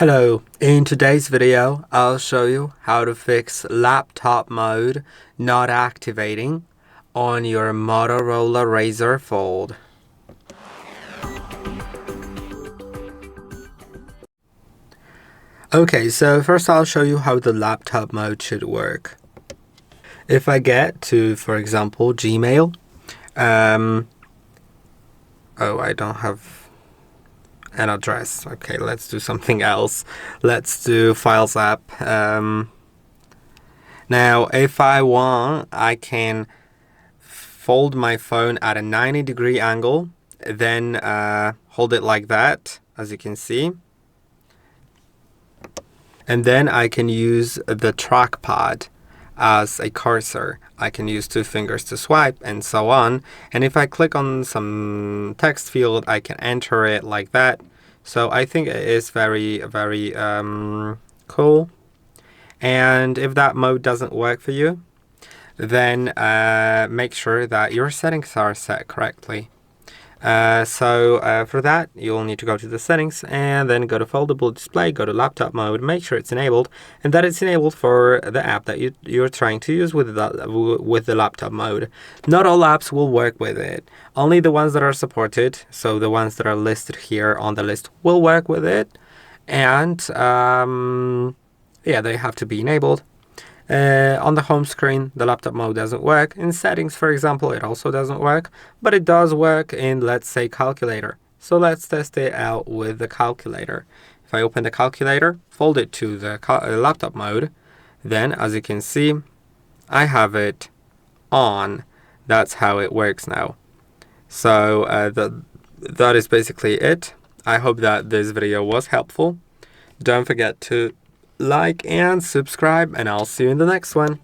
Hello, in today's video, I'll show you how to fix laptop mode not activating on your Motorola Razr Fold. Okay, so first I'll show you how the laptop mode should work. If I get to, for example, Gmail, I don't have an address. Okay, let's do something else. Let's do Files app. Now, if I want, I can fold my phone at a 90-degree angle, then hold it like that, as you can see. And then I can use the trackpad as a cursor. I can use two fingers to swipe and so on. And if I click on some text field, I can enter it like that. So I think it is very cool. And if that mode doesn't work for you, then make sure that your settings are set correctly. For that, you'll need to go to the settings and then go to Foldable Display, go to laptop mode, make sure it's enabled, and that it's enabled for the app that you're trying to use with the laptop mode. Not all apps will work with it. Only the ones that are supported, so the ones that are listed here on the list, will work with it. And yeah, they have to be enabled. On the home screen, the laptop mode doesn't work. In settings, for example, it also doesn't work, but it does work in, let's say, calculator. So let's test it out with the calculator. If I open the calculator, fold it to the laptop mode, then as you can see, I have it on. That's how it works now. So that is basically it. I hope that this video was helpful. Don't forget to like and subscribe, and I'll see you in the next one.